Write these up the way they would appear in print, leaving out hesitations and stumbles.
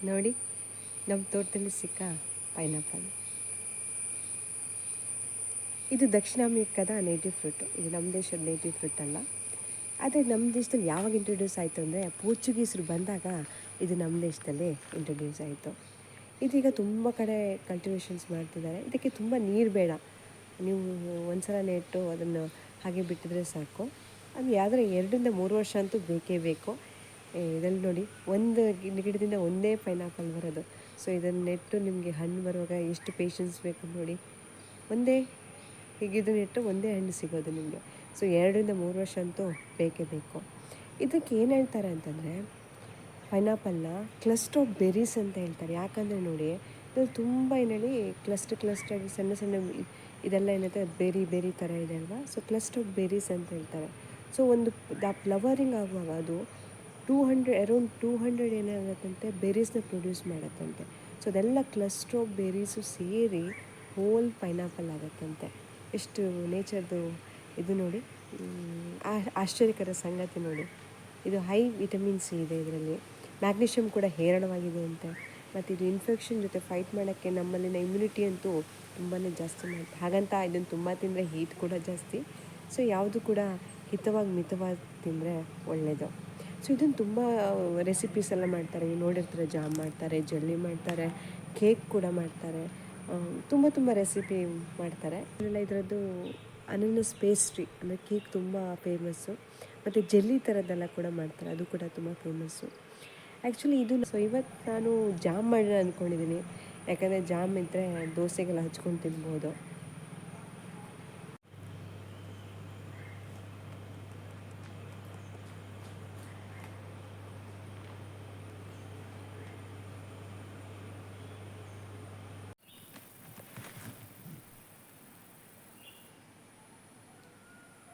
ನೋಡಿ, ನಮ್ಮ ತೋಟದಲ್ಲಿ ಸಿಕ್ಕ ಪೈನಾಪಲ್. ಇದು ದಕ್ಷಿಣ ಅಮೆರಿಕದ ನೇಟಿವ್ ಫ್ರೂಟು. ಇದು ನಮ್ಮ ದೇಶದ ನೇಟಿವ್ ಫ್ರೂಟ್ ಅಲ್ಲ. ಆದರೆ ನಮ್ಮ ದೇಶದಲ್ಲಿ ಯಾವಾಗ ಇಂಟ್ರೊಡ್ಯೂಸ್ ಆಯಿತು ಅಂದರೆ ಪೋರ್ಚುಗೀಸರು ಬಂದಾಗ ಇದು ನಮ್ಮ ದೇಶದಲ್ಲಿ ಇಂಟ್ರೊಡ್ಯೂಸ್ ಆಯಿತು. ಇದೀಗ ತುಂಬ ಕಡೆ ಕಲ್ಟಿವೇಷನ್ಸ್ ಮಾಡ್ತಿದ್ದಾರೆ. ಇದಕ್ಕೆ ತುಂಬ ನೀರು ಬೇಡ. ನೀವು ಒಂದು ಸಲ ನೆಟ್ಟು ಅದನ್ನು ಹಾಗೆ ಬಿಟ್ಟಿದ್ರೆ ಸಾಕು. ಅದು ಯಾವುದರ 2-3 ವರ್ಷ ಅಂತೂ ಬೇಕೇ ಬೇಕು. ಇದರಲ್ಲಿ ನೋಡಿ, ಒಂದು ಗಿಡದಿಂದ ಒಂದೇ ಪೈನಾಪಲ್ ಬರೋದು. ಸೊ ಇದನ್ನು ನೆಟ್ಟು ನಿಮಗೆ ಹಣ್ಣು ಬರುವಾಗ ಎಷ್ಟು ಪೇಷನ್ಸ್ ಬೇಕು ನೋಡಿ. ಒಂದೇ ಹೀಗಿದು ನೆಟ್ಟು ಒಂದೇ ಹಣ್ಣು ಸಿಗೋದು ನಿಮಗೆ. ಸೊ 2-3 ವರ್ಷ ಅಂತೂ ಬೇಕೇ ಬೇಕು. ಇದಕ್ಕೆ ಏನು ಹೇಳ್ತಾರೆ ಅಂತಂದರೆ, ಪೈನಾಪಲ್ನ ಕ್ಲಸ್ಟರ್ ಆಫ್ ಬೆರೀಸ್ ಅಂತ ಹೇಳ್ತಾರೆ. ಯಾಕಂದರೆ ನೋಡಿ, ಇದ್ರಲ್ಲಿ ತುಂಬ ಏನೇಳಿ ಕ್ಲಸ್ಟರ್ ಸಣ್ಣ ಸಣ್ಣ ಇದೆಲ್ಲ ಏನಂದರೆ ಬೇರಿ ಥರ ಇದೆ ಅಲ್ವಾ. ಸೊ ಕ್ಲಸ್ಟರ್ ಆಫ್ ಬೆರೀಸ್ ಅಂತ ಹೇಳ್ತಾರೆ. ಸೊ ಒಂದು ಫ್ಲವರಿಂಗ್ ಆಗುವಾಗ ಅದು ಅರೌಂಡ್ 200 ಏನಾಗುತ್ತಂತೆ ಬೆರೀಸ್ನ ಪ್ರೊಡ್ಯೂಸ್ ಮಾಡುತ್ತಂತೆ. ಸೊ ಅದೆಲ್ಲ ಕ್ಲಸ್ಟರ್ ಆಫ್ ಬೆರೀಸು ಸೇರಿ ಹೋಲ್ ಪೈನಾಪಲ್ ಆಗುತ್ತಂತೆ. ಎಷ್ಟು ನೇಚರ್ದು ಇದು ನೋಡಿ, ಆಶ್ಚರ್ಯಕರ ಸಂಗತಿ ನೋಡಿ. ಇದು ಹೈ ವಿಟಮಿನ್ ಸಿ ಇದೆ ಇದರಲ್ಲಿ. ಮ್ಯಾಗ್ನೀಷಿಯಮ್ ಕೂಡ ಹೇರಳವಾಗಿದೆ ಅಂತೆ. ಮತ್ತು ಇದು ಇನ್ಫೆಕ್ಷನ್ ಜೊತೆ ಫೈಟ್ ಮಾಡೋಕ್ಕೆ ನಮ್ಮಲ್ಲಿನ ಇಮ್ಯುನಿಟಿ ಅಂತೂ ತುಂಬಾ ಜಾಸ್ತಿ ಮಾಡುತ್ತೆ. ಹಾಗಂತ ಇದನ್ನು ತುಂಬ ತಿಂದರೆ ಹೀಟ್ ಕೂಡ ಜಾಸ್ತಿ. ಸೊ ಯಾವುದು ಕೂಡ ಮಿತವಾಗಿ ತಿಂದರೆ ಒಳ್ಳೆಯದು. ಸೊ ಇದನ್ನು ತುಂಬ ರೆಸಿಪೀಸ್ ಎಲ್ಲ ಮಾಡ್ತಾರೆ. ನೀವು ನೋಡಿರ್ತಾರೆ, ಜಾಮ್ ಮಾಡ್ತಾರೆ, ಜೆಲ್ಲಿ ಮಾಡ್ತಾರೆ, ಕೇಕ್ ಕೂಡ ಮಾಡ್ತಾರೆ. ತುಂಬ ರೆಸಿಪಿ ಮಾಡ್ತಾರೆ. ಇದರದ್ದು ಅನಾನಸ್ ಪೇಸ್ಟ್ರಿ ಅಂದರೆ ಕೇಕ್ ತುಂಬ ಫೇಮಸ್ಸು. ಮತ್ತು ಜೆಲ್ಲಿ ಥರದ್ದೆಲ್ಲ ಕೂಡ ಮಾಡ್ತಾರೆ, ಅದು ಕೂಡ ತುಂಬ ಫೇಮಸ್ಸು. ಆ್ಯಕ್ಚುಲಿ ಇದು ಇವತ್ತು ನಾನು ಜಾಮ್ ಮಾಡೋಣ ಅಂದ್ಕೊಂಡಿದ್ದೀನಿ. ಯಾಕಂದರೆ ಜಾಮ್ ಇದ್ದರೆ ದೋಸೆಗೆಲ್ಲ ಹಚ್ಕೊಂಡು ತಿನ್ಬೋದು.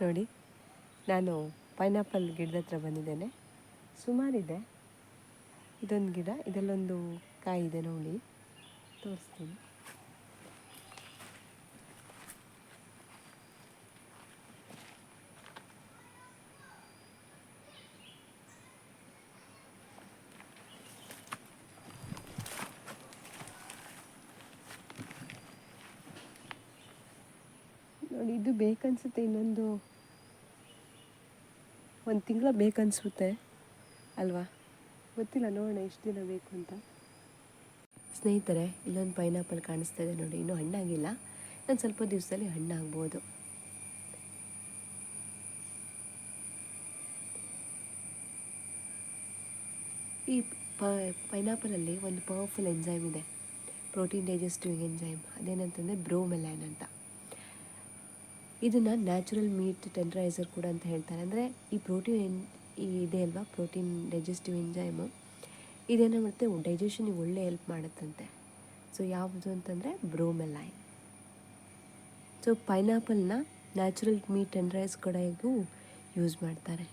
ನೋಡಿ, ನಾನು ಪೈನಾಪಲ್ ಗಿಡದ ಹತ್ರ ಬಂದಿದ್ದೇನೆ. ಸುಮಾರಿದೆ. ಇದೊಂದು ಗಿಡ, ಇದರಲ್ಲೊಂದು ಕಾಯಿ ಇದೆ ನೋಡಿ, ತೋರಿಸ್ತೀನಿ. ನೋಡಿ, ಇದು ಬೇಕನ್ಸುತ್ತೆ. ಇನ್ನೊಂದು 1 ತಿಂಗಳ ಬೇಕನ್ಸುತ್ತೆ ಅಲ್ವಾ, ಗೊತ್ತಿಲ್ಲ. ನೋಡೋಣ ಎಷ್ಟು ದಿನ ಬೇಕು ಅಂತ. ಸ್ನೇಹಿತರೆ, ಇಲ್ಲೊಂದು ಪೈನಾಪಲ್ ಕಾಣಿಸ್ತಾ ಇದೆ ನೋಡಿ. ಇನ್ನೂ ಹಣ್ಣಾಗಿಲ್ಲ. ನಾನು ಸ್ವಲ್ಪ ದಿವಸದಲ್ಲಿ ಹಣ್ಣಾಗ್ಬೋದು. ಈ ಪೈನಾಪಲಲ್ಲಿ ಒಂದು ಪವರ್ಫುಲ್ ಎಂಜೈಮ್ ಇದೆ, ಪ್ರೋಟೀನ್ ಡೈಜೆಸ್ಟಿವ್ ಎಂಜೈಮ್. ಅದೇನಂತಂದರೆ ಬ್ರೋಮೆಲೈನ್ ಅಂತ. ಇದನ್ನು ನ್ಯಾಚುರಲ್ ಮೀಟ್ ಟೆಂಡರೈಸರ್ ಕೂಡ ಅಂತ ಹೇಳ್ತಾರೆ. ಅಂದರೆ ಈ ಪ್ರೋಟೀನ್ ಇದೆ ಅಲ್ವಾ, ಪ್ರೋಟೀನ್ ಡೈಜೆಸ್ಟಿವ್ ಎಂಜೈಮು, ಇದೇನೋ ಮಾಡುತ್ತೆ, ಡೈಜೆಷನಿಗೆ ಒಳ್ಳೆ ಹೆಲ್ಪ್ ಮಾಡುತ್ತಂತೆ. ಸೊ ಯಾವುದು ಅಂತಂದರೆ ಬ್ರೋಮೆಲೈನ್. ಸೊ ಪೈನಾಪಲ್ನ ನ್ಯಾಚುರಲ್ ಮೀಟ್ ಟೆಂಡರೈಸ್ ಕಡೆಗೂ ಯೂಸ್ ಮಾಡ್ತಾರೆ.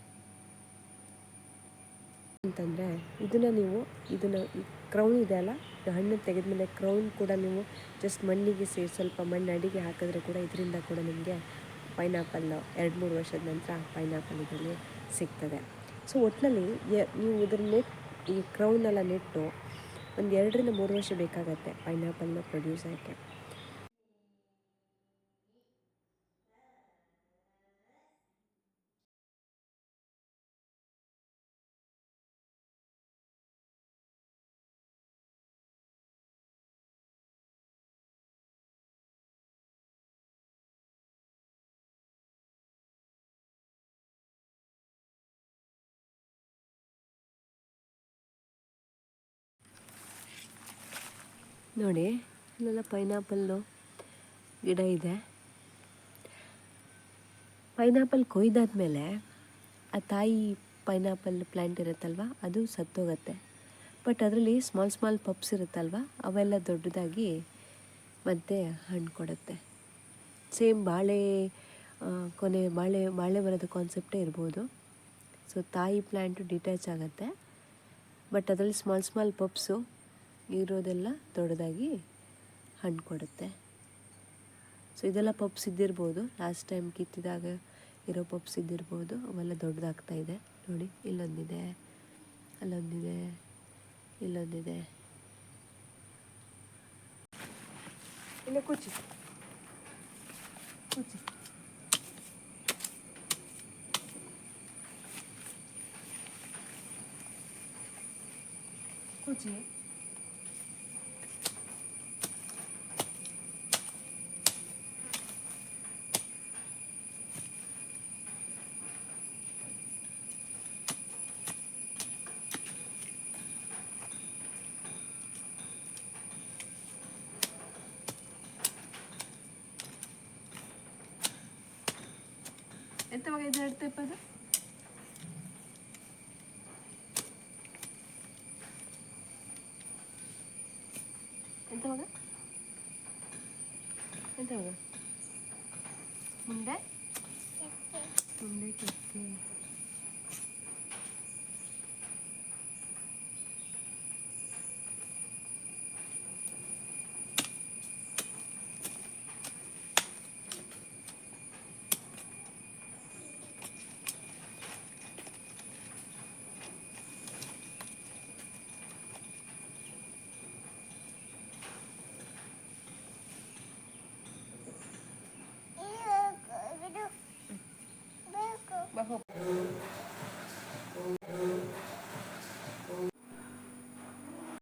ಅಂತಂದರೆ ಇದನ್ನು ಕ್ರೌನ್ ಇದೆ ಅಲ್ಲ, ಹಣ್ಣು ತೆಗೆದ್ಮೇಲೆ ಕ್ರೌನ್ ಕೂಡ ನೀವು ಜಸ್ಟ್ ಮಣ್ಣಿಗೆ ಸ್ವಲ್ಪ ಮಣ್ಣು ಅಡಿಗೆ ಹಾಕಿದ್ರೆ ಕೂಡ ಇದರಿಂದ ಕೂಡ ನಿಮಗೆ ಪೈನಾಪಲ್ 2-3 ವರ್ಷದ ನಂತರ ಪೈನಾಪಲ್ ಇದರಲ್ಲಿ ಸಿಗ್ತದೆ. ಸೊ ಒಟ್ಟಿನಲ್ಲಿ ನೀವು ಇದನ್ನು ಈ ಕ್ರೌನೆಲ್ಲ ನೆಟ್ಟು ಒಂದು 2-3 ವರ್ಷ ಬೇಕಾಗತ್ತೆ ಪೈನಾಪಲ್ನ ಪ್ರೊಡ್ಯೂಸ್ ಆಗೋಕ್ಕೆ. ನೋಡಿ, ಇಲ್ಲೆಲ್ಲ ಪೈನಾಪಲ್ಲು ಗಿಡ ಇದೆ. ಪೈನಾಪಲ್ ಕೊಯ್ದಾದ್ಮೇಲೆ ಆ ತಾಯಿ ಪೈನಾಪಲ್ ಪ್ಲ್ಯಾಂಟ್ ಇರುತ್ತಲ್ವ, ಅದು ಸತ್ತೋಗುತ್ತೆ. ಬಟ್ ಅದರಲ್ಲಿ ಸ್ಮಾಲ್ ಪಪ್ಸ್ ಇರುತ್ತಲ್ವ, ಅವೆಲ್ಲ ದೊಡ್ಡದಾಗಿ ಮತ್ತೆ ಹಣ್ಣು ಕೊಡುತ್ತೆ. ಸೇಮ್ ಬಾಳೆ ಬಾಳೆ ಬರೋದು ಕಾನ್ಸೆಪ್ಟೇ ಇರ್ಬೋದು. ಸೊ ತಾಯಿ ಪ್ಲ್ಯಾಂಟು ಡಿಟ್ಯಾಚ್ ಆಗುತ್ತೆ, ಬಟ್ ಅದರಲ್ಲಿ ಸ್ಮಾಲ್ ಪಪ್ಸು ಇರೋದೆಲ್ಲ ದೊಡ್ಡದಾಗಿ ಹಣ್ಣು ಕೊಡುತ್ತೆ. ಸೊ ಇದೆಲ್ಲ ಪಪ್ಸ್ ಇದ್ದಿರ್ಬೋದು, ಲಾಸ್ಟ್ ಟೈಮ್ ಕಿತ್ತಿದಾಗ ಇರೋ ಪಪ್ಸ್ ಇದ್ದಿರ್ಬೋದು. ಅವೆಲ್ಲ ದೊಡ್ಡದಾಗ್ತಾ ಇದೆ ನೋಡಿ. ಇಲ್ಲೊಂದಿದೆ, ಅಲ್ಲೊಂದಿದೆ, ಇಲ್ಲೊಂದಿದೆ. ಇಲ್ಲೇ ಕೂಚಿ ಕೂಚಿ ಕೂಚಿ ಎಂತ ಮಗ ಇದು ಹೇಳ್ತೇಪ್ಪ ಅದು ಎಂತ ಮಗ ಎಂತ ಮಗ ಮುಂದೆ ಮುಂದೆ ಕೆತ್ತೆ